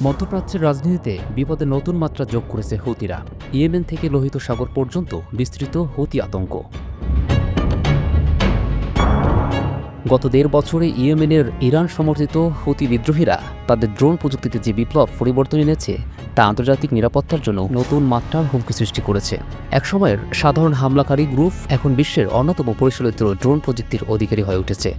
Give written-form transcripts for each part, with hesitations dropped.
মধ্যপ্রাচ্যের রাজনীতিতে বিপদে নতুন মাত্রা যোগ করেছে হুতিরা। ইয়েমেন থেকে লোহিত সাগর পর্যন্ত বিস্তৃত হুতি আতঙ্ক। গত ১.৫ বছরে ইয়েমেনের ইরান সমর্থিত হুতি বিদ্রোহীরা তাদের ড্রোন প্রযুক্তিতে যে বিপ্লব পরিবর্তন এনেছে তা আন্তর্জাতিক নিরাপত্তার জন্য নতুন মাত্রার হুমকি সৃষ্টি করেছে। একসময়ের সাধারণ হামলাকারী গ্রুপ এখন বিশ্বের অন্যতম পরিচালিত ড্রোন প্রযুক্তির অধিকারী হয়ে উঠেছে।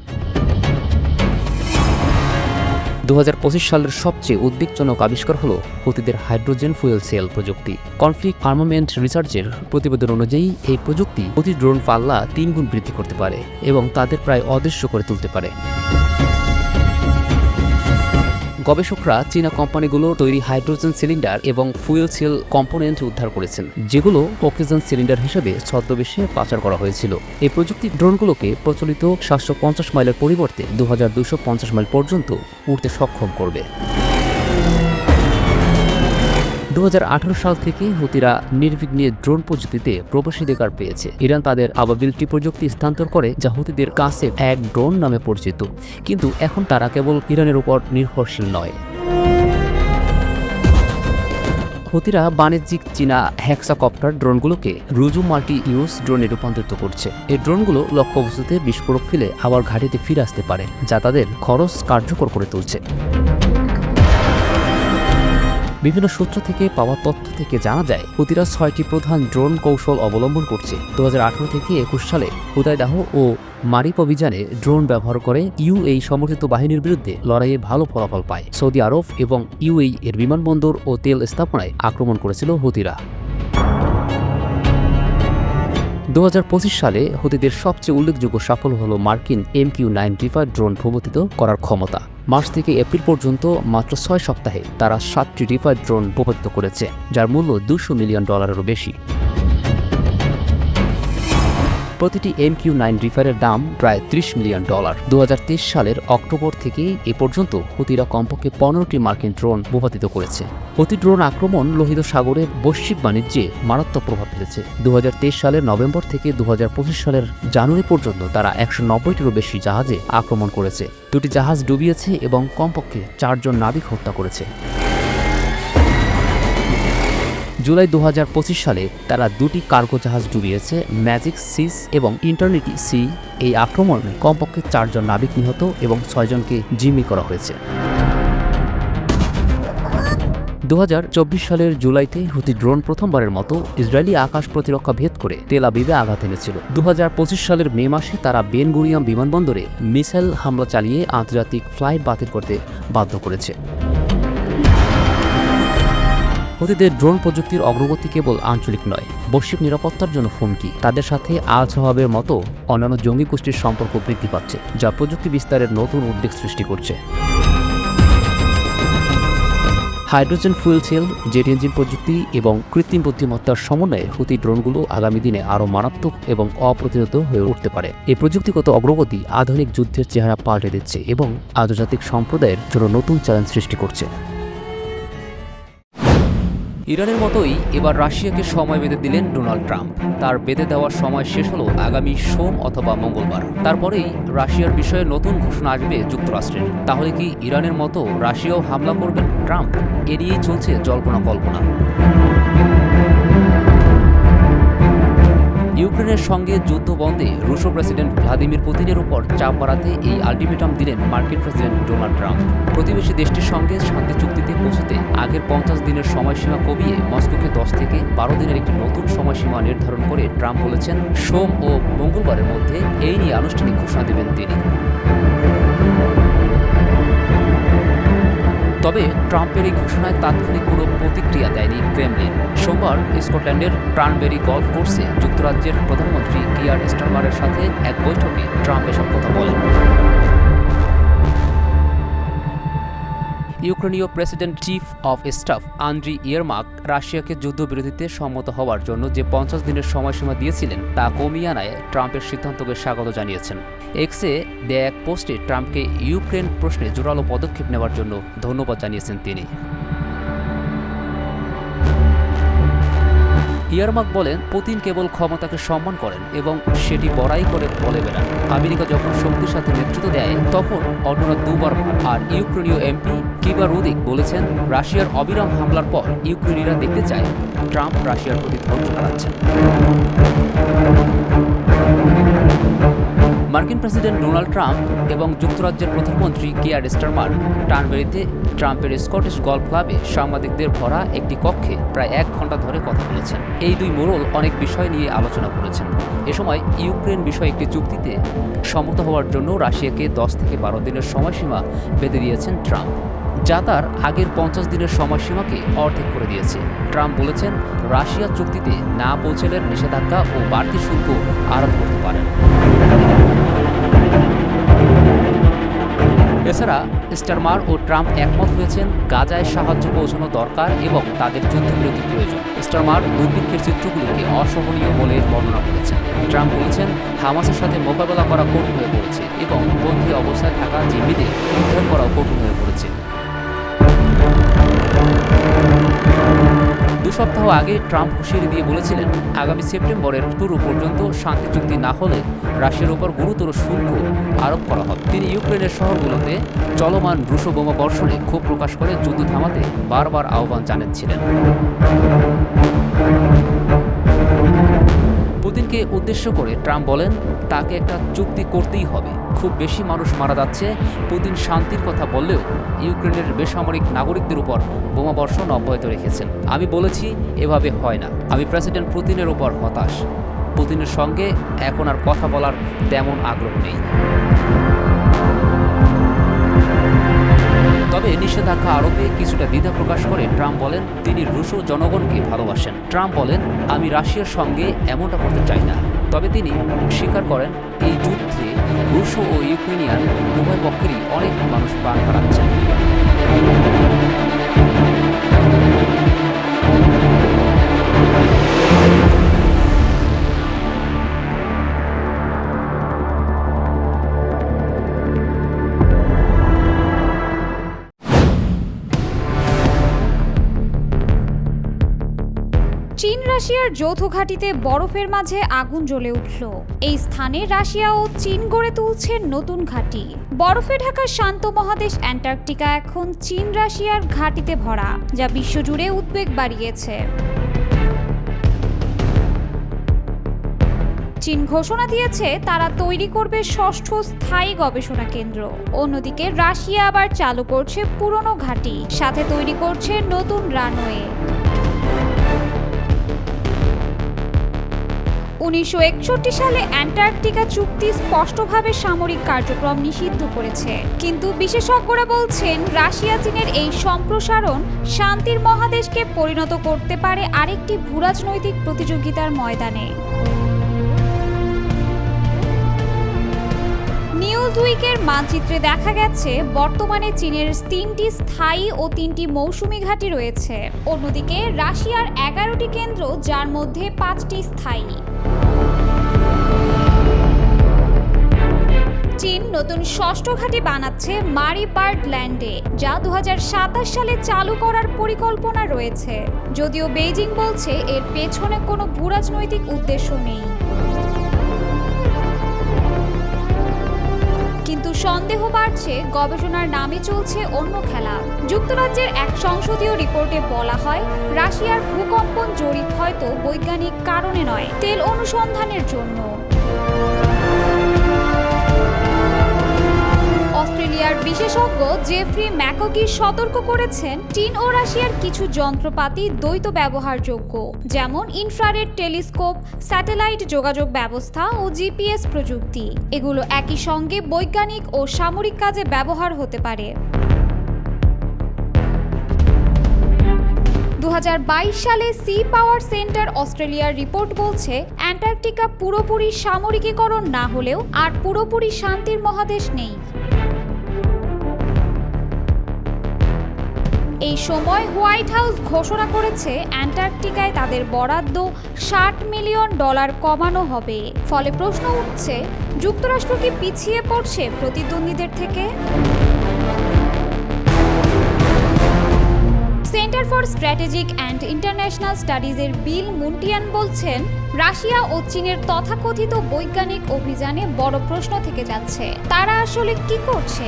২০২৫ সালের সবচেয়ে উদ্বেগজনক আবিষ্কার হল হুতিদের হাইড্রোজেন ফুয়েল সেল প্রযুক্তি। কনফ্লিক্ট আর্মামেন্ট রিসার্চের প্রতিবেদন অনুযায়ী এই প্রযুক্তি হুতি ড্রোন পাল্লা ৩ গুণ বৃদ্ধি করতে পারে এবং তাদের প্রায় অদৃশ্য করে তুলতে পারে। গবেষকরা চীনা কোম্পানিগুলোর তৈরি হাইড্রোজেন সিলিন্ডার এবং ফুয়েল সেল কম্পোনেন্ট উদ্ধার করেছেন, যেগুলো অক্সিজেন সিলিন্ডার হিসেবে ছদ্মবেশে পাচার করা হয়েছিল। এই প্রযুক্তি ড্রোনগুলোকে প্রচলিত ৭৫০ মাইলের পরিবর্তে ২২৫০ মাইল পর্যন্ত উড়তে সক্ষম করবে। ২০১৮ সাল থেকে হুতিরা নির্বিঘ্নে ড্রোন প্রযুক্তিতে প্রবেশাধিকার পেয়েছে। ইরান তাদের আবাবিলটি প্রযুক্তি স্থানান্তর করে, যা হুতিদের কাছে এক ড্রোন নামে পরিচিত। কিন্তু এখন তারা কেবল ইরানের উপর নির্ভরশীল নয়। হুতিরা বাণিজ্যিক চীনা হেক্সাকপ্টার ড্রোনগুলোকে রুজু মাল্টি ইউজ ড্রোনে রূপান্তরিত করছে। এই ড্রোনগুলো লক্ষ্যবস্তুতে বিস্ফোরক ফেলে আবার ঘাঁটিতে ফিরে আসতে পারে, যা তাদের খরচ কার্যকর করে তুলছে। বিভিন্ন সূত্র থেকে পাওয়া তথ্য থেকে জানা যায় হুতিরা ৬টি প্রধান ড্রোন কৌশল অবলম্বন করছে। ২০১৮ থেকে ২১ সালে হুদায়দাহ ও মারিব অভিযানে ড্রোন ব্যবহার করে ইউএই সমর্থিত বাহিনীর বিরুদ্ধে লড়াইয়ে ভালো ফলাফল পায়। সৌদি আরব এবং ইউএই এর বিমানবন্দর ও তেল স্থাপনায় আক্রমণ করেছিল হুতিরা। ২০২৫ সালে হুতিদের সবচেয়ে উল্লেখযোগ্য সাফল্য হল মার্কিন MQ-9 ড্রোন ভূপাতিত করার ক্ষমতা। মার্চ থেকে এপ্রিল পর্যন্ত মাত্র ৬ সপ্তাহে তারা ৭টি রিফার ড্রোন ভূপাতিত করেছে, যার মূল্য $২০০ মিলিয়ন বেশি। প্রতিটি MQ-9 রিফারের দাম প্রায় $৩০ মিলিয়ন। ২০২৩ সালের অক্টোবর থেকে এ পর্যন্ত হুতিরা কমপক্ষে ১৫টি মার্কিন ড্রোন ভূপাতিত করেছে। হুতি ড্রোন আক্রমণ লোহিত সাগরের বৈশ্বিক বাণিজ্যে মারাত্মক প্রভাব ফেলেছে। ২০২৩ সালের নভেম্বর থেকে ২০২৫ সালের জানুয়ারি পর্যন্ত তারা ১৯০টিরও বেশি জাহাজে আক্রমণ করেছে। ২টি জাহাজ ডুবিয়েছে এবং কমপক্ষে ৪ জন নাবিক হত্যা করেছে। জুলাই ২০২৫ সালে তারা ২টি কার্গো জাহাজ ডুবিয়েছে, ম্যাজিক সিস এবং ইন্টারনিটি সি। এই আক্রমণে কমপক্ষে ৪ জন নাবিক নিহত এবং ৬ জনকে জিম্মি করা হয়েছে। ২০২৪ সালের জুলাইতে হুতি ড্রোন প্রথমবারের মতো ইসরায়েলি আকাশ প্রতিরক্ষা ভেদ করে তেল আবিবে আঘাত এনেছিল। ২০২৫ সালের মে মাসে তারা বেন গুরিয়ন বিমানবন্দরে মিসাইল হামলা চালিয়ে আন্তর্জাতিক ফ্লাইট বাতিল করতে বাধ্য করেছে। হুতিদের ড্রোন প্রযুক্তির অগ্রগতি কেবল আঞ্চলিক নয়, বৈশ্বিক নিরাপত্তার জন্য হুমকি। তাদের সাথে আল শাবাবের মতো অন্যান্য জঙ্গি গোষ্ঠীর সম্পর্ক বৃদ্ধি পাচ্ছে, যা প্রযুক্তি বিস্তারের নতুন উদ্বেগ সৃষ্টি করছে। Hydrogen fuel cell, jet engine প্রযুক্তি এবং কৃত্রিম বুদ্ধিমত্তার সমন্বয়ে হুতি ড্রোনগুলো আগামী দিনে আরও মারাত্মক এবং অপ্রতিরোধ হয়ে উঠতে পারে। এই প্রযুক্তিগত অগ্রগতি আধুনিক যুদ্ধের চেহারা পাল্টে দিচ্ছে এবং আন্তর্জাতিক সম্প্রদায়ের জন্য নতুন চ্যালেঞ্জ সৃষ্টি করছে। ইরানের মতোই এবার রাশিয়াকে সময় বেঁধে দিলেন ডোনাল্ড ট্রাম্প। তার বেঁধে দেওয়ার সময় শেষ হলো আগামী সোম অথবা মঙ্গলবার। তারপরেই রাশিয়ার বিষয়ে নতুন ঘোষণা আসবে যুক্তরাষ্ট্রের। তাহলে কি ইরানের মতো রাশিয়াও হামলা করবেন ট্রাম্প? এ নিয়েই চলছে জল্পনা কল্পনা। ইউক্রেনের সঙ্গে যুদ্ধ বন্ধে রুশ প্রেসিডেন্ট ভ্লাদিমির পুতিনের উপর চাপ বাড়াতে এই আলটিমেটাম দিলেন মার্কিন প্রেসিডেন্ট ডোনাল্ড ট্রাম্প। প্রতিবেশী দেশটির সঙ্গে শান্তি চুক্তিতে পৌঁছতে আগের ৫০ দিনের সময়সীমা কমিয়ে মস্কোকে ১০ থেকে ১২ দিনের একটি নতুন সময়সীমা নির্ধারণ করে ট্রাম্প বলেছেন সোম ও মঙ্গলবারের মধ্যে এই নিয়ে আনুষ্ঠানিক ঘোষণা দেবেন তিনি। তবে ট্রাম্পের এই ঘোষণায় তাৎক্ষণিক কোনো প্রতিক্রিয়া দেয়নি ক্রেমলিন। সোমবার স্কটল্যান্ডের ট্রানবেরি গল্ফ কোর্সে যুক্তরাজ্যের প্রধানমন্ত্রী কিয়ার স্টারমারের সাথে এক বৈঠকে ট্রাম্প এসব কথা বলেন। ইউক্রেনীয় president chief of staff Andriy Yermak রাশিয়াকে যুদ্ধবিরতিতে সম্মত হওয়ার জন্য যে ৫০ দিনের সময়সীমা দিয়েছিলেন তা কমিয়ে আনায় ট্রাম্পের সিদ্ধান্তকে স্বাগত জানিয়েছেন। এক্সে দেয়া এক পোস্টে ট্রাম্পকে ইউক্রেন প্রশ্নে জোরালো পদক্ষেপ নেওয়ার জন্য ধন্যবাদ জানিয়েছেন তিনি। ইয়ারমাক বলেন, পুতিন কেবল ক্ষমতাকে সম্মান করেন এবং সেটি বড়াই করে বলে বেড়ান। আমেরিকা যখন শক্তির সাথে নেতৃত্ব দেয় তখন অন্যরা দুবার ভাবে। আর ইউক্রেনীয় এমপি কিবা রুদিক বলেছেন, রাশিয়ার অবিরাম হামলার পর ইউক্রেনীয়রা দেখতে চায় ট্রাম্প রাশিয়ার প্রতি ধৈর্য হারাচ্ছেন। মার্কিন প্রেসিডেন্ট ডোনাল্ড ট্রাম্প এবং যুক্তরাজ্যের প্রধানমন্ত্রী কিয়ার স্টারমার টার্নবেরিতে ট্রাম্পের স্কটিশ গল্ফ ক্লাবে সাংবাদিকদের ভরা একটি কক্ষে প্রায় 1 ঘন্টা ধরে কথা বলেছেন। এই দুই মোড়ল অনেক বিষয় নিয়ে আলোচনা করেছেন। এ সময় ইউক্রেন বিষয়ে একটি চুক্তিতে সম্মত হওয়ার জন্য রাশিয়াকে 10 থেকে 12 দিনের সময়সীমা বেঁধে দিয়েছেন ট্রাম্প, যা তার আগের 50 দিনের সময়সীমাকে অর্ধেক করে দিয়েছে। ট্রাম্প বলেছেন, রাশিয়া চুক্তিতে না পৌঁছলে নিষেধাজ্ঞা ও বাড়তি শুল্ক আরোপ করতে পারেন। এছাড়া স্টারমার ও ট্রাম্প একমত হয়েছেন গাজায় সাহায্য পৌঁছানো দরকার এবং তাদের যুদ্ধবিরতি প্রয়োজন। স্টারমার দুর্ভিক্ষের চিত্রগুলিকে অসহনীয় বলে বর্ণনা করেছেন। ট্রাম্প বলেছেন, হামাসের সাথে মোকাবেলা করা কঠিন হয়ে পড়েছে এবং বন্দী অবস্থায় থাকা জিম্মিদের উদ্ধার করাও কঠিন হয়ে পড়েছে। 2 সপ্তাহ আগে ট্রাম্প হুঁশিয়ারি দিয়ে বলেছিলেন, আগামী সেপ্টেম্বরের শুরু পর্যন্ত শান্তি চুক্তি না হলে রাশিয়ার উপর গুরুতর শুল্ক আরোপ করা হবে। তিনি ইউক্রেনের শহরগুলোতে চলমান রুশ বোমা বর্ষণে ক্ষোভ প্রকাশ করে যুদ্ধ থামাতে বারবার আহ্বান জানাচ্ছিলেন। পুতিনকে উদ্দেশ্য করে ট্রাম্প বলেন, তাকে একটা চুক্তি করতেই হবে। খুব বেশি মানুষ মারা যাচ্ছে। পুতিন শান্তির কথা বললেও ইউক্রেনের বেসামরিক নাগরিকদের উপর বোমাবর্ষণ অব্যাহত রেখেছেন। আমি বলেছি, এভাবে হয় না। আমি প্রেসিডেন্ট পুতিনের উপর হতাশ। পুতিনের সঙ্গে এখন আর কথা বলার তেমন আগ্রহ নেই। তবে নিষেধাজ্ঞা আরোপে কিছুটা দ্বিধা প্রকাশ করে ট্রাম্প বলেন, তিনি রুশ জনগণকে ভালোবাসেন। ট্রাম্প বলেন, আমি রাশিয়ার সঙ্গে এমনটা করতে চাই না। তবে তিনি স্বীকার করেন, এই যুদ্ধে রুশ ও ইউক্রেনিয়ান উভয় পক্ষেরই অনেক মানুষ প্রাণ হারাচ্ছেন। চীন রাশিয়ার যৌথ ঘাঁটিতে বরফের মাঝে আগুন জ্বলে উঠল। এই স্থানে রাশিয়া ও চীন গড়ে তুলছে নতুন ঘাঁটি। বরফে ঢাকা শান্ত মহাদেশ অ্যান্টার্কটিকা এখন চীন রাশিয়ার ঘাঁটিতে ভরা, যা বিশ্বজুড়ে উদ্বেগ বাড়িয়েছে। চীন ঘোষণা দিয়েছে তারা তৈরি করবে 6ষ্ঠ স্থায়ী গবেষণা কেন্দ্র। অন্যদিকে রাশিয়া আবার চালু করছে পুরনো ঘাঁটি, সাথে তৈরি করছে নতুন রানওয়ে। 1961 সালে অ্যান্টার্কটিকা চুক্তি স্পষ্টভাবে সামরিক কার্যক্রম নিষিদ্ধ করেছে, কিন্তু বিশেষজ্ঞরা বলছেন রাশিয়া চীনের এই সম্প্রসারণ শান্তির মহাদেশকে পরিণত করতে পারে আরেকটি ভূরাজনৈতিক প্রতিযোগিতার ময়দানে। নিউজউইকের মানচিত্রে দেখা গেছে বর্তমানে চীনের 3টি স্থায়ী ও 3টি মৌসুমী ঘাঁটি রয়েছে। অন্যদিকে রাশিয়ার 11টি কেন্দ্র, যার মধ্যে 5টি স্থায়ী। চীন নতুন 6ষ্ঠ ঘাঁটি বানাচ্ছে মারিবার্ড ল্যান্ডে, যা 2027 সালে চালু করার পরিকল্পনা রয়েছে। যদিও বেইজিং বলছে এর পেছনে কোনো ভূরাজনৈতিক উদ্দেশ্য নেই। কিন্তু সন্দেহ বাড়ছে, গবেষণার নামে চলছে অন্য খেলা। যুক্তরাজ্যের এক সংসদীয় রিপোর্টে বলা হয়, রাশিয়ার ভূকম্পন জরিপ হয়তো বৈজ্ঞানিক কারণে নয়, তেল অনুসন্ধানের জন্য। অস্ট্রেলিয়ার বিশেষজ্ঞ জেফ্রি ম্যাকগি সতর্ক করেছেন, চীন ও রাশিয়ার কিছু যন্ত্রপাতি দ্বৈত ব্যবহারযোগ্য, যেমন ইনফ্রারেড টেলিস্কোপ, স্যাটেলাইট যোগাযোগ ব্যবস্থা ও জিপিএস প্রযুক্তি। এগুলো একই সঙ্গে বৈজ্ঞানিক ও সামরিক কাজে ব্যবহার হতে পারে। 2022 সালে সি পাওয়ার সেন্টার অস্ট্রেলিয়ার রিপোর্ট বলছে, অ্যান্টার্কটিকা পুরোপুরি সামরিকীকরণ না হলেও আর পুরোপুরি শান্তির মহাদেশ নেই। এই সময় হোয়াইট হাউস ঘোষণা করেছে অ্যান্টার্কটিকায় তাদের বরাদ্দ $60 মিলিয়ন কমানো হবে। ফলে প্রশ্ন উঠছে, যুক্তরাষ্ট্র কি পিছিয়ে পড়ছে প্রতিদ্বন্দ্বীদের থেকে? Centre for strategic and international স্টাডিজের বিল মুন্টিয়ান বলছেন, রাশিয়া ও চীনের তথাকথিত বৈজ্ঞানিক অভিযানে বড় প্রশ্ন থেকে যাচ্ছে, তারা আসলে কি করছে।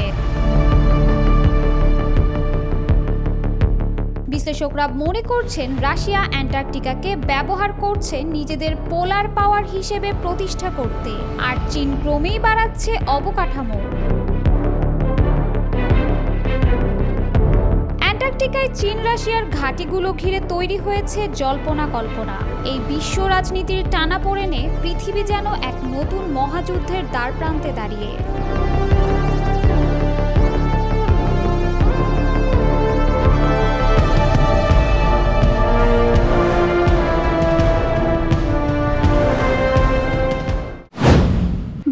বিশ্লেষকরা মনে করছেন রাশিয়া অ্যান্টার্কটিকাকে ব্যবহার করছে নিজেদের পোলার পাওয়ার হিসেবে প্রতিষ্ঠা করতে, আর চীন ক্রমেই বাড়াচ্ছে অবকাঠামো। অ্যান্টার্কটিকায় চীন রাশিয়ার ঘাঁটিগুলো ঘিরে তৈরি হয়েছে জল্পনা কল্পনা। এই বিশ্ব রাজনীতির টানাপোড়েনে পৃথিবী যেন এক নতুন মহাযুদ্ধের দ্বারপ্রান্তে দাঁড়িয়ে।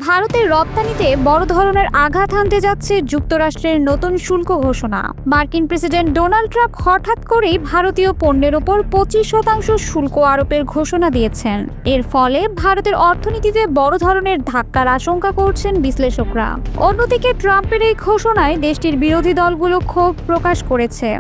ভারতের রপ্তানিতে বড় ধরনের আঘাত হানতে যাচ্ছে যুক্তরাষ্ট্রের নতুন শুল্ক ঘোষণা। মার্কিন প্রেসিডেন্ট ডোনাল্ড ট্রাম্প হঠাৎ করেই ভারতীয় পণ্যের ওপর 25% শুল্ক আরোপের ঘোষণা দিয়েছেন। এর ফলে ভারতের অর্থনীতিতে বড় ধরনের ধাক্কার আশঙ্কা করছেন বিশ্লেষকরা। অন্যদিকে ট্রাম্পের এই ঘোষণায় দেশটির বিরোধী দলগুলো ক্ষোভ প্রকাশ করেছে।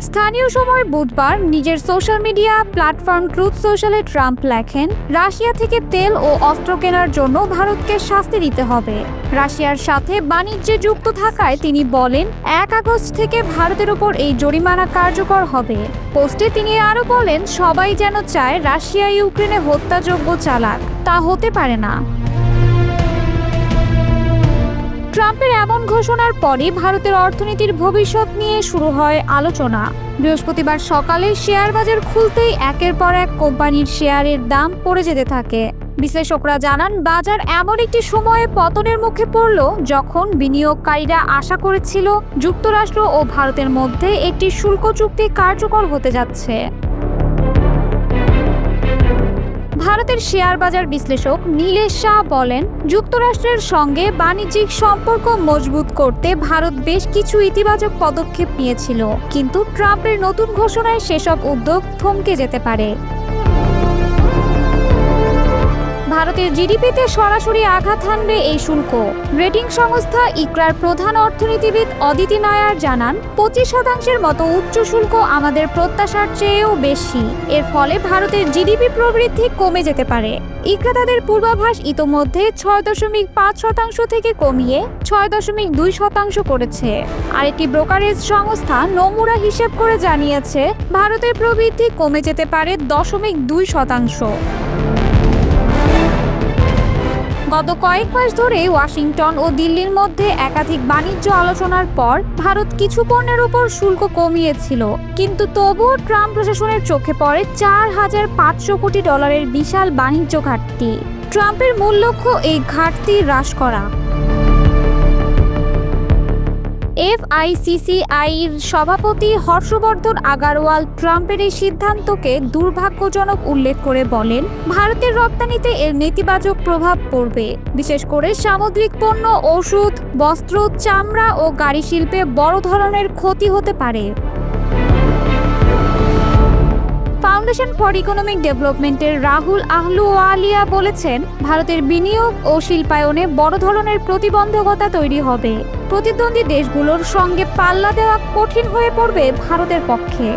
স্থানীয় সময় বুধবার নিজের সোশ্যাল মিডিয়া প্ল্যাটফর্ম ট্রুথ সোশ্যালে ট্রাম্প লেখেন, রাশিয়া থেকে তেল ও অস্ত্র কেনার জন্য ভারতকে শাস্তি দিতে হবে। রাশিয়ার সাথে বাণিজ্যে যুক্ত থাকায় তিনি বলেন, 1 আগস্ট থেকে ভারতের উপর এই জরিমানা কার্যকর হবে। পোস্টে তিনি আরও বলেন, সবাই যেন চায় রাশিয়া ইউক্রেনে হত্যাযজ্ঞ চালাক, তা হতে পারে না। ট্রাম্পের এমন ঘোষণার পরই ভারতের অর্থনীতির ভবিষ্যৎ নিয়ে শুরু হয় আলোচনা। বৃহস্পতিবার সকালে শেয়ার বাজার খুলতেই একের পর এক কোম্পানির শেয়ারের দাম পড়ে যেতে থাকে। বিশ্লেষকরা জানান, বাজার এমন একটি সময়ে পতনের মুখে পড়ল যখন বিনিয়োগকারীরা আশা করেছিল যুক্তরাষ্ট্র ও ভারতের মধ্যে একটি শুল্ক চুক্তি কার্যকর হতে যাচ্ছে। ভারতের শেয়ার বাজার বিশ্লেষক নীলেশ শাহ বলেন, যুক্তরাষ্ট্রের সঙ্গে বাণিজ্যিক সম্পর্ক মজবুত করতে ভারত বেশ কিছু ইতিবাচক পদক্ষেপ নিয়েছিল, কিন্তু ট্রাম্পের নতুন ঘোষণায় সেসব উদ্যোগ থমকে যেতে পারে। ভারতের জিডিপিতে সরাসরি আঘাত হানবে এই শুল্ক। রেটিং সংস্থা ইকরার প্রধান অর্থনীতিবিদ অদিতি নায়ার জানান, 25% মতো উচ্চ শুল্ক আমাদের প্রত্যাশার চেয়েও বেশি। এর ফলে ভারতের জিডিপি প্রবৃদ্ধি কমে যেতে পারে। ইকরা তাদের পূর্বাভাস ইতোমধ্যে 6.5% থেকে কমিয়ে 6.2% করেছে। আরেকটি ব্রোকারেজ সংস্থা নোমুরা হিসেব করে জানিয়েছে, ভারতের প্রবৃদ্ধি কমে যেতে পারে 0.2%। গত কয়েক মাস ধরে ওয়াশিংটন ও দিল্লির মধ্যে একাধিক বাণিজ্য আলোচনার পর ভারত কিছু পণ্যের উপর শুল্ক কমিয়েছিল, কিন্তু তবুও ট্রাম্প প্রশাসনের চোখে পড়ে $4,500 কোটি বিশাল বাণিজ্য ঘাটতি। ট্রাম্পের মূল লক্ষ্য এই ঘাটতি হ্রাস করা। এফআইসিসিআইর সভাপতি হর্ষবর্ধন আগারওয়াল ট্রাম্পের এই সিদ্ধান্তকে দুর্ভাগ্যজনক উল্লেখ করে বলেন, ভারতের রপ্তানিতে এর নেতিবাচক প্রভাব পড়বে, বিশেষ করে সামুদ্রিক পণ্য, ওষুধ, বস্ত্র, চামড়া ও গাড়ি শিল্পে বড় ধরনের ক্ষতি হতে পারে। ফাউন্ডেশন ফর ইকোনমিক ডেভেলপমেন্টের রাহুল আহলুওয়ালিয়া বলেছেন, ভারতের বিনিয়োগ ও শিল্পায়নে বড় ধরনের প্রতিবন্ধকতা তৈরি হবে। প্রতিদ্বন্দ্বী দেশগুলোর সঙ্গে পাল্লা দেওয়া কঠিন হয়ে পড়বে ভারতের পক্ষে।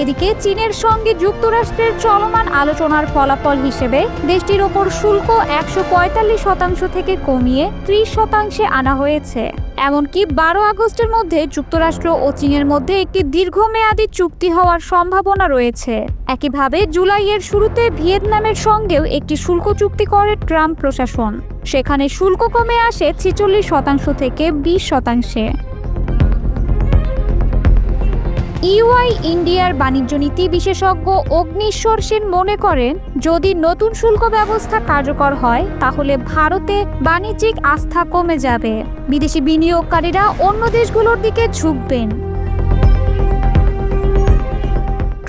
এদিকে চীনের সঙ্গে যুক্তরাষ্ট্রের চলমান আলোচনার ফলাফল হিসেবে দেশটির ওপর শুল্ক 145% থেকে কমিয়ে 30% আনা হয়েছে। এমনকি 12 আগস্টের মধ্যে যুক্তরাষ্ট্র ও চীনের মধ্যে একটি দীর্ঘমেয়াদী চুক্তি হওয়ার সম্ভাবনা রয়েছে। একইভাবে জুলাইয়ের শুরুতে ভিয়েতনামের সঙ্গেও একটি শুল্ক চুক্তি করে ট্রাম্প প্রশাসন। সেখানে শুল্ক কমে আসে 46% থেকে 20%। ইউআই ইন্ডিয়ার বাণিজ্য নীতি বিশেষজ্ঞ অগ্নিশ্বর সেন মনে করেন, যদি নতুন শুল্ক ব্যবস্থা কার্যকর হয় তাহলে ভারতে বাণিজ্যিক আস্থা কমে যাবে। বিদেশি বিনিয়োগকারীরা অন্য দেশগুলোর দিকে ঝুঁকবেন।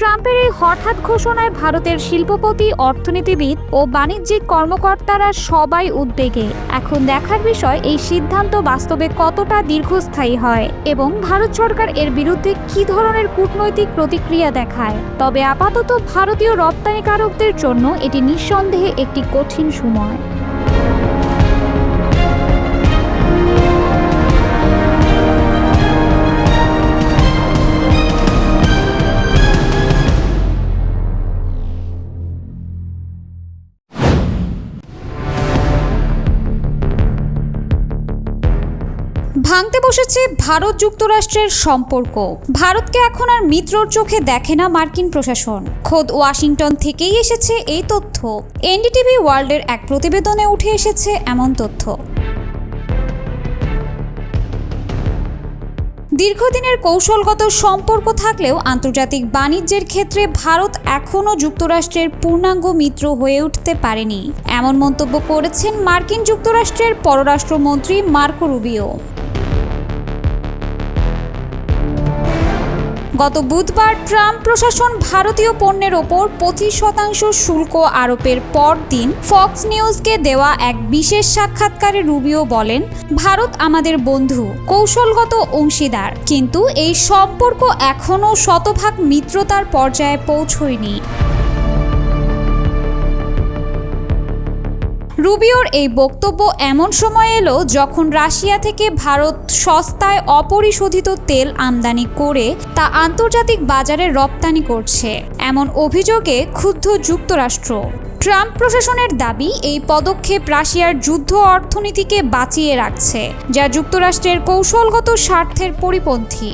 ট্রাম্পের এই হঠাৎ ঘোষণায় ভারতের শিল্পপতি, অর্থনীতিবিদ ও বাণিজ্যিক কর্মকর্তারা সবাই উদ্বেগে। এখন দেখার বিষয় এই সিদ্ধান্ত বাস্তবে কতটা দীর্ঘস্থায়ী হয় এবং ভারত সরকার এর বিরুদ্ধে কী ধরনের কূটনৈতিক প্রতিক্রিয়া দেখায়। তবে আপাতত ভারতীয় রপ্তানিকারকদের জন্য এটি নিঃসন্দেহে একটি কঠিন সময়। ভাঙতে বসেছে ভারত যুক্তরাষ্ট্রের সম্পর্ক। ভারতকে এখন আর মিত্রর চোখে দেখে না মার্কিন প্রশাসন। খোদ ওয়াশিংটন থেকেই এসেছে এই তথ্য। এনডিটিভি ওয়ার্ল্ডের এক প্রতিবেদনে উঠে এসেছে এমন তথ্য। দীর্ঘদিনের কৌশলগত সম্পর্ক থাকলেও আন্তর্জাতিক বাণিজ্যের ক্ষেত্রে ভারত এখনও যুক্তরাষ্ট্রের পূর্ণাঙ্গ মিত্র হয়ে উঠতে পারেনি, এমন মন্তব্য করেছেন মার্কিন যুক্তরাষ্ট্রের পররাষ্ট্রমন্ত্রী মার্কো রুবিও। গত বুধবার ট্রাম্প প্রশাসন ভারতীয় পণ্যের ওপর 25% শুল্ক আরোপের পরদিন ফক্স নিউজকে দেওয়া এক বিশেষ সাক্ষাৎকারে রুবিও বলেন, ভারত আমাদের বন্ধু, কৌশলগত অংশীদার, কিন্তু এই সম্পর্ক এখনও শতভাগ মিত্রতার পর্যায়ে পৌঁছয়নি। রুবিওর এই বক্তব্য এমন সময় এলো যখন রাশিয়া থেকে ভারত সস্তায় অপরিশোধিত তেল আমদানি করে তা আন্তর্জাতিক বাজারে রপ্তানি করছে, এমন অভিযোগে ক্ষুব্ধ যুক্তরাষ্ট্র। ট্রাম্প প্রশাসনের দাবি, এই পদক্ষেপ রাশিয়ার যুদ্ধ অর্থনীতিকে বাঁচিয়ে রাখছে, যা যুক্তরাষ্ট্রের কৌশলগত স্বার্থের পরিপন্থী।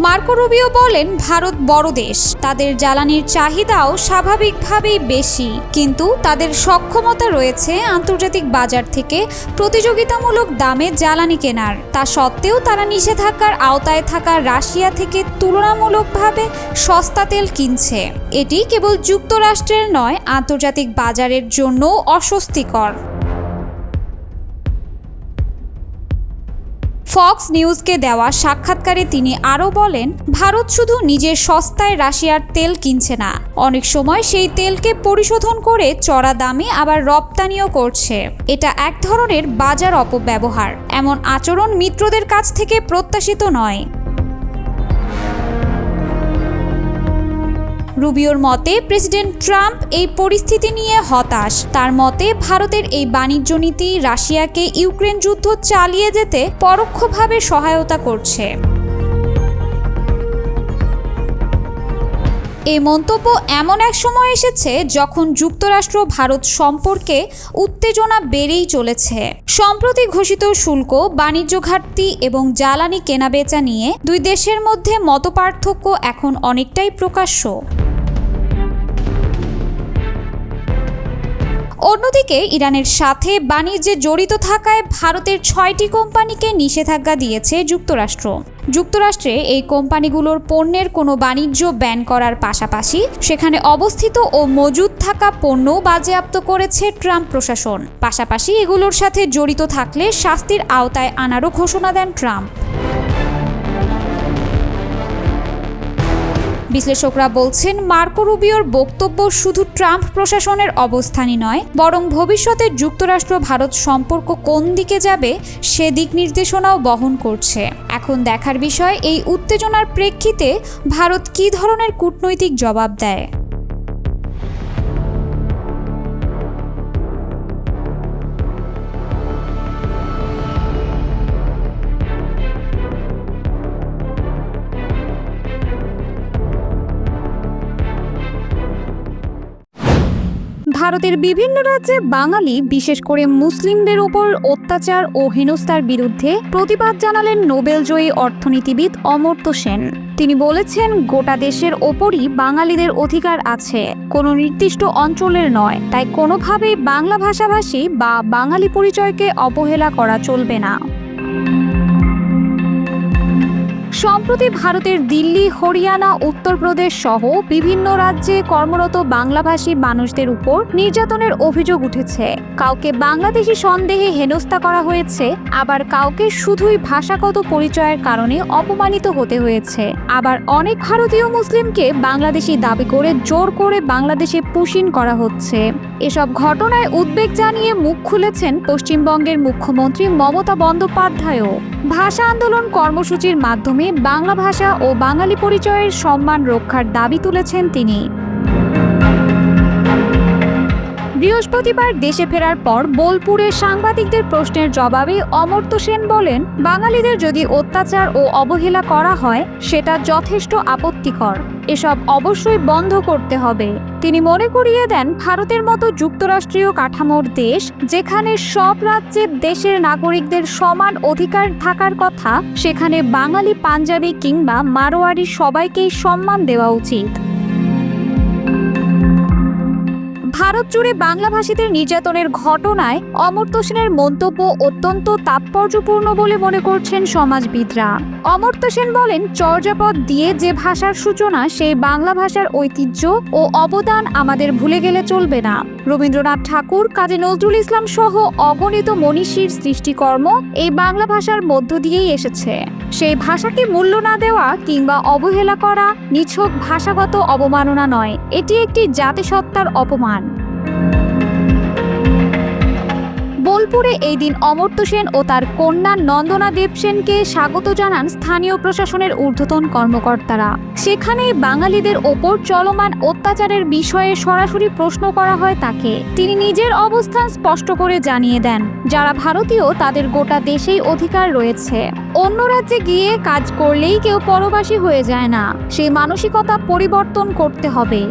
মার্কো রুবিও বলেন, ভারত বড় দেশ, তাদের জ্বালানির চাহিদাও স্বাভাবিকভাবেই বেশি, কিন্তু তাদের সক্ষমতা রয়েছে আন্তর্জাতিক বাজার থেকে প্রতিযোগিতামূলক দামে জ্বালানি কেনার। তা সত্ত্বেও তারা নিষেধাজ্ঞার আওতায় থাকা রাশিয়া থেকে তুলনামূলকভাবে সস্তা তেল কিনছে। এটি কেবল যুক্তরাষ্ট্রের নয়, আন্তর্জাতিক বাজারের জন্যও অস্বস্তিকর। ফক্স নিউজকে দেওয়া সাক্ষাৎকারে তিনি আরও বলেন, ভারত শুধু নিজের সস্তায় রাশিয়ার তেল কিনছে না, অনেক সময় সেই তেলকে পরিশোধন করে চড়া দামে আবার রপ্তানিও করছে। এটা এক ধরনের বাজার অপব্যবহার। এমন আচরণ মিত্রদের কাছ থেকে প্রত্যাশিত নয়। রুবিওর মতে, প্রেসিডেন্ট ট্রাম্প এই পরিস্থিতি নিয়ে হতাশ। তার মতে, ভারতের এই বাণিজ্য নীতি রাশিয়াকে ইউক্রেন যুদ্ধ চালিয়ে যেতে পরোক্ষভাবে সহায়তা করছে। এই মন্তব্য এমন এক সময় এসেছে যখন যুক্তরাষ্ট্র ভারত সম্পর্কে উত্তেজনা বেড়েই চলেছে। সম্প্রতি ঘোষিত শুল্ক, বাণিজ্য ঘাটতি এবং জ্বালানি কেনাবেচা নিয়ে দুই দেশের মধ্যে মতপার্থক্য এখন অনেকটাই প্রকাশ্য। অন্যদিকে ইরানের সাথে বাণিজ্যে জড়িত থাকায় ভারতের 6টি কোম্পানিকে নিষেধাজ্ঞা দিয়েছে যুক্তরাষ্ট্র। যুক্তরাষ্ট্রে এই কোম্পানিগুলোর পণ্যের কোনো বাণিজ্য ব্যান করার পাশাপাশি সেখানে অবস্থিত ও মজুদ থাকা পণ্যও বাজেয়াপ্ত করেছে ট্রাম্প প্রশাসন। পাশাপাশি এগুলোর সাথে জড়িত থাকলে শাস্তির আওতায় আনারও ঘোষণা দেন ট্রাম্প। বিশ্লেষকরা বলছেন, মার্কো রুবিওর বক্তব্য শুধু ট্রাম্প প্রশাসনের অবস্থানই নয়, বরং ভবিষ্যতে যুক্তরাষ্ট্র ভারত সম্পর্ক কোন দিকে যাবে সে দিক নির্দেশনাও বহন করছে। এখন দেখার বিষয়, এই উত্তেজনার প্রেক্ষিতে ভারত কী ধরনের কূটনৈতিক জবাব দেয়। ভারতের বিভিন্ন রাজ্যে বাঙালি, বিশেষ করে মুসলিমদের উপর অত্যাচার ও হেনস্থার বিরুদ্ধে প্রতিবাদ জানালেন নোবেলজয়ী অর্থনীতিবিদ অমর্ত্য সেন। তিনি বলেছেন, গোটা দেশের ওপরই বাঙালিদের অধিকার আছে, কোনো নির্দিষ্ট অঞ্চলের নয়। তাই কোনোভাবেই বাংলা ভাষাভাষী বা বাঙালি পরিচয়কে অবহেলা করা চলবে না। সম্প্রতি ভারতের দিল্লি, হরিয়ানা, উত্তরপ্রদেশ সহ বিভিন্ন রাজ্যে কর্মরত বাংলাভাষী মানুষদের উপর নির্যাতনের অভিযোগ উঠেছে। কাউকে বাংলাদেশি সন্দেহে হেনস্থা করা হয়েছে, আবার কাউকে শুধুই ভাষাগত পরিচয়ের কারণে অপমানিত হতে হয়েছে। আবার অনেক ভারতীয় মুসলিমকে বাংলাদেশি দাবি করে জোর করে বাংলাদেশে পুশিন করা হচ্ছে। এসব ঘটনায় উদ্বেগ জানিয়ে মুখ খুলেছেন পশ্চিমবঙ্গের মুখ্যমন্ত্রী মমতা বন্দ্যোপাধ্যায়ও। ভাষা আন্দোলন কর্মসূচির মাধ্যমে বাংলা ভাষা ও বাঙালি পরিচয়ের সম্মান রক্ষার দাবি তুলেছেন তিনি। বৃহস্পতিবার দেশে ফেরার পর বোলপুরে সাংবাদিকদের প্রশ্নের জবাবে অমর্ত্য সেন বলেন, বাঙালিদের যদি অত্যাচার ও অবহেলা করা হয় সেটা যথেষ্ট আপত্তিকর। এসব অবশ্যই বন্ধ করতে হবে। তিনি মনে করিয়ে দেন ভারতের মতো যুক্তরাষ্ট্রীয় কাঠামোর দেশ, যেখানে সব রাজ্যের দেশের নাগরিকদের সমান অধিকার থাকার কথা, সেখানে বাঙালি, পাঞ্জাবি কিংবা মারোয়ারি সবাইকেই সম্মান দেওয়া উচিত। ভারত জুড়ে বাংলাভাষীদের নির্যাতনের ঘটনায় অমর্ত্য সেনের মন্তব্য অত্যন্ত তাৎপর্যপূর্ণ বলে মনে করছেন সমাজবিদরা। অমর্ত্য সেন বলেন, চর্যাপদ দিয়ে যে ভাষার সূচনা, সেই বাংলা ভাষার ঐতিহ্য ও অবদান আমাদের ভুলে গেলে চলবে না। রবীন্দ্রনাথ ঠাকুর, কাজী নজরুল ইসলাম সহ অগণিত মনীষীর সৃষ্টিকর্ম এই বাংলা ভাষার মধ্য দিয়েই এসেছে। সেই ভাষাকে মূল্য না দেওয়া কিংবা অবহেলা করা নিছক ভাষাগত অবমাননা নয়, এটি একটি জাতিসত্তার অপমান। বোলপুরে এই দিন অমর্ত্য সেন ও তার কন্যা নন্দনা দেবসেনকে স্বাগত জানান স্থানীয় প্রশাসনের ঊর্ধ্বতন কর্মকর্তারা। সেখানে বাঙালিদের ওপর চলমান অত্যাচারের বিষয়ে সরাসরি প্রশ্ন করা হয় তাকে। তিনি নিজের অবস্থান স্পষ্ট করে জানিয়ে দেন, যারা ভারতীয় তাদের গোটা দেশেই অধিকার রয়েছে। অন্য রাজ্যে গিয়ে কাজ করলেই কেউ পরবাসী হয়ে যায় না, সেই মানসিকতা পরিবর্তন করতে হবে।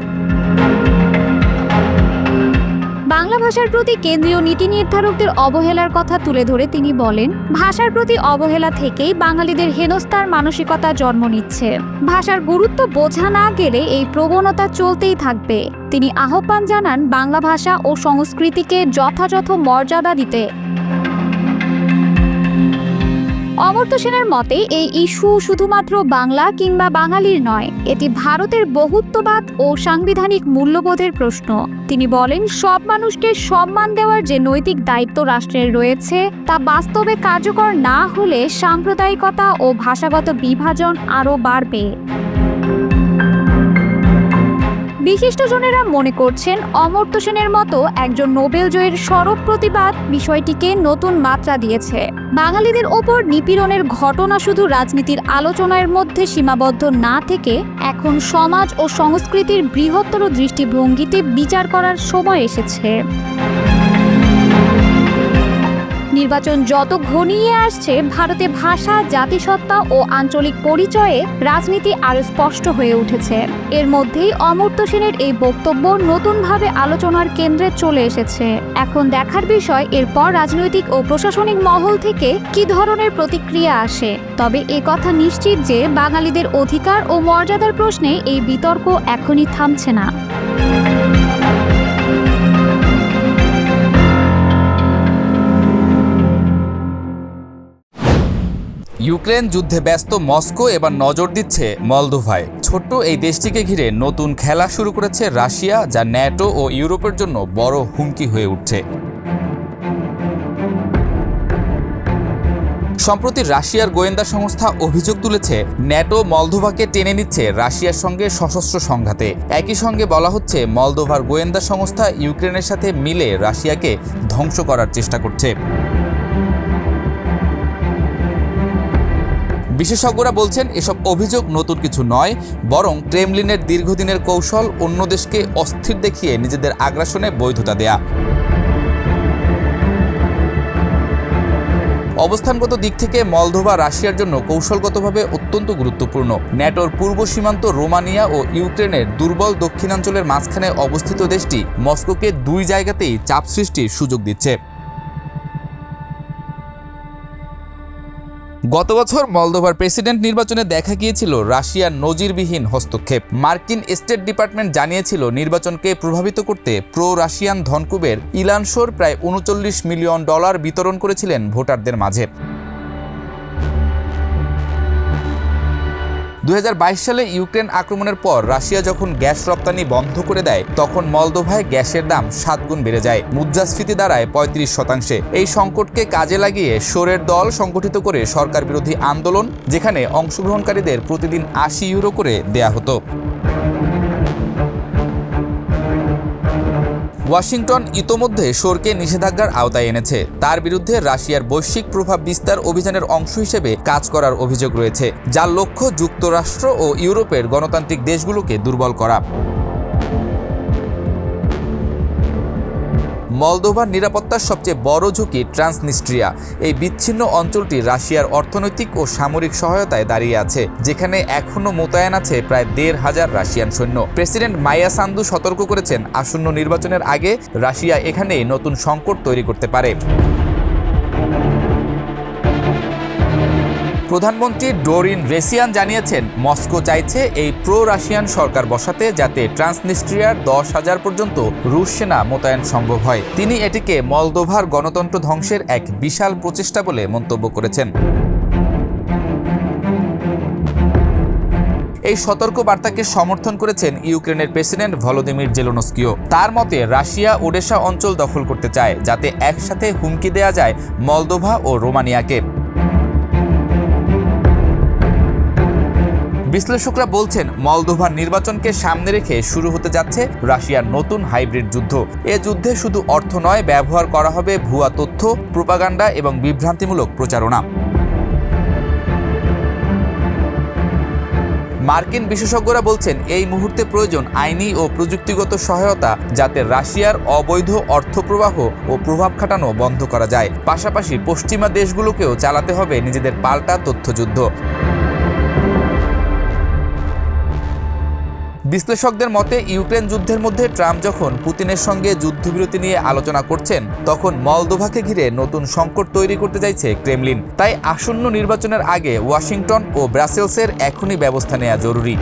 বাংলা ভাষার প্রতি কেন্দ্রীয় নীতি নির্ধারকদের অবহেলার কথা তুলে ধরে তিনি বলেন, ভাষার প্রতি অবহেলা থেকেই বাঙালিদের হেনস্থার মানসিকতা জন্ম নিচ্ছে। ভাষার গুরুত্ব বোঝা না গেলে এই প্রবণতা চলতেই থাকবে। তিনি আহ্বান জানান বাংলা ভাষা ও সংস্কৃতিকে যথাযথ মর্যাদা দিতে। অমর্ত্য সেনের মতে এই ইস্যু শুধুমাত্র বাংলা কিংবা বাঙালির নয়, এটি ভারতের বহুত্ববাদ ও সাংবিধানিক মূল্যবোধের প্রশ্ন। তিনি বলেন, সব মানুষকে সম্মান দেওয়ার যে নৈতিক দায়িত্ব রাষ্ট্রের রয়েছে, তা বাস্তবে কার্যকর না হলে সাম্প্রদায়িকতা ও ভাষাগত বিভাজন আরও বাড়বে। বিশিষ্টজনেরা মনে করছেন, অমর্ত্য সেনের মতো একজন নোবেল জয়ীর সরব প্রতিবাদ বিষয়টিকে নতুন মাত্রা দিয়েছে। বাঙালিদের ওপর নিপীড়নের ঘটনা শুধু রাজনীতির আলোচনার মধ্যে সীমাবদ্ধ না থেকে এখন সমাজ ও সংস্কৃতির বৃহত্তর দৃষ্টিভঙ্গিতে বিচার করার সময় এসেছে। নির্বাচন যত ঘনিয়ে আসছে, ভারতে ভাষা, জাতিসত্তা ও আঞ্চলিক পরিচয়ে রাজনীতি আরও স্পষ্ট হয়ে উঠেছে। এর মধ্যেই অমর্ত্য সেনের এই বক্তব্য নতুনভাবে আলোচনার কেন্দ্রে চলে এসেছে। এখন দেখার বিষয়, এরপর রাজনৈতিক ও প্রশাসনিক মহল থেকে কী ধরনের প্রতিক্রিয়া আসে। তবে এ কথা নিশ্চিত যে বাঙালিদের অধিকার ও মর্যাদার প্রশ্নে এই বিতর্ক এখনই থামছে না। ইউক্রেন যুদ্ধে ব্যস্ত মস্কো এবার নজর দিচ্ছে মলদোভায়। ছোট্ট এই দেশটিকে ঘিরে নতুন খেলা শুরু করেছে রাশিয়া, যা ন্যাটো ও ইউরোপের জন্য বড় হুমকি হয়ে উঠছে। সম্প্রতি রাশিয়ার গোয়েন্দা সংস্থা অভিযোগ তুলেছে, ন্যাটো মলদোভাকে টেনে নিচ্ছে রাশিয়ার সঙ্গে সশস্ত্র সংঘাতে। একই সঙ্গে বলা হচ্ছে, মলদোভার গোয়েন্দা সংস্থা ইউক্রেনের সাথে মিলে রাশিয়াকে ধ্বংস করার চেষ্টা করছে। বিশেষজ্ঞরা বলছেন, এসব অভিযোগ নতুন কিছু নয়, বরং ক্রেমলিনের দীর্ঘদিনের কৌশল অন্য দেশকে অস্থির দেখিয়ে নিজেদের আগ্রাসনে বৈধতা দেয়া। অবস্থানগত দিক থেকে মলদোভা রাশিয়ার জন্য কৌশলগতভাবে অত্যন্ত গুরুত্বপূর্ণ। ন্যাটোর পূর্ব সীমান্ত রোমানিয়া ও ইউক্রেনের দুর্বল দক্ষিণাঞ্চলের মাঝখানে অবস্থিত দেশটি মস্কোকে দুই জায়গাতেই চাপ সৃষ্টির সুযোগ দিচ্ছে। গত বছর মলদোভার প্রেসিডেন্ট নির্বাচনে দেখা গিয়েছিল রাশিয়ার নজিরবিহীন হস্তক্ষেপ। মার্কিন স্টেট ডিপার্টমেন্ট জানিয়েছিল, নির্বাচনকে প্রভাবিত করতে প্রো রাশিয়ান ধনকুবের ইলান শোর প্রায় $39 মিলিয়ন বিতরণ করেছিলেন ভোটারদের মাঝে। 2022 সালে ইউক্রেন আক্রমণের পর রাশিয়া যখন গ্যাস রপ্তানি বন্ধ করে দেয়, তখন মলদোভায় গ্যাসের দাম 7 গুণ বেড়ে যায়। মুদ্রাস্ফীতি দাঁড়ায় 35%। এই সংকটকে কাজে লাগিয়ে শোরের দল সংগঠিত করে সরকার বিরোধী আন্দোলন, যেখানে অংশগ্রহণকারীদের প্রতিদিন 80 ইউরো করে দেয়া হতো। ওয়াশিংটন ইতোমধ্যে শোরকে নিষেধাজ্ঞার আওতায় এনেছে। তার বিরুদ্ধে রাশিয়ার বৈশ্বিক প্রভাব বিস্তার অভিযানের অংশ হিসেবে কাজ করার অভিযোগ রয়েছে, যার লক্ষ্য যুক্তরাষ্ট্র ও ইউরোপের গণতান্ত্রিক দেশগুলোকে দুর্বল করা। মলদোভার নিরাপত্তার সবচেয়ে বড় ঝুঁকি ট্রান্সনিস্ট্রিয়া। এই বিচ্ছিন্ন অঞ্চলটি রাশিয়ার অর্থনৈতিক ও সামরিক সহায়তায় দাঁড়িয়ে আছে, যেখানে এখনও মোতায়েন আছে প্রায় ১,৫০০ রাশিয়ান সৈন্য। প্রেসিডেন্ট মাইয়া সান্দু সতর্ক করেছেন, আসন্ন নির্বাচনের আগে রাশিয়া এখানে নতুন সংকট তৈরি করতে পারে। প্রধানমন্ত্রী ডোরিন রেসিয়ান জানিয়েছেন, মস্কো চাইছে এই প্রো রাশিয়ান সরকার বসাতে, যাতে ট্রান্সনিস্ট্রিয়ার ১০,০০০ পর্যন্ত রুশ সেনা মোতায়েন সম্ভব হয়। তিনি এটিকে মলদোভার গণতন্ত্র ধ্বংসের এক বিশাল প্রচেষ্টা বলে মন্তব্য করেছেন। এই সতর্ক বার্তাকে সমর্থন করেছেন ইউক্রেনের প্রেসিডেন্ট ভলোদিমির জেলেনস্কিও। তার মতে রাশিয়া ওডেসা অঞ্চল দখল করতে চায়, যাতে একসাথে হুমকি দেয়া যায় মলদোভা ও রোমানিয়াকে। বিশ্লেষকরা বলছেন, মলদোভার নির্বাচনকে সামনে রেখে শুরু হতে যাচ্ছে রাশিয়ার নতুন হাইব্রিড যুদ্ধ। এ যুদ্ধে শুধু অর্থ নয়, ব্যবহার করা হবে ভুয়া তথ্য, প্রোপাগান্ডা এবং বিভ্রান্তিমূলক প্রচারণা। মার্কিন বিশেষজ্ঞরা বলছেন, এই মুহূর্তে প্রয়োজন আইনি ও প্রযুক্তিগত সহায়তা, যাতে রাশিয়ার অবৈধ অর্থপ্রবাহ ও প্রভাব খাটানো বন্ধ করা যায়। পাশাপাশি পশ্চিমা দেশগুলোকেও চালাতে হবে নিজেদের পাল্টা তথ্যযুদ্ধ। বিশ্লেষকদের মতে, ইউক্রেন যুদ্ধের মধ্যে ট্রাম্প যখন পুতিনের সঙ্গে যুদ্ধবিরতি নিয়ে আলোচনা করছেন, তখন মলদোভাকে ঘিরে নতুন সংকট তৈরি করতে চাইছে ক্রেমলিন। তাই আসন্ন নির্বাচনের আগে ওয়াশিংটন ও ব্রাসেলসের এখনই ব্যবস্থা নেওয়া জরুরি।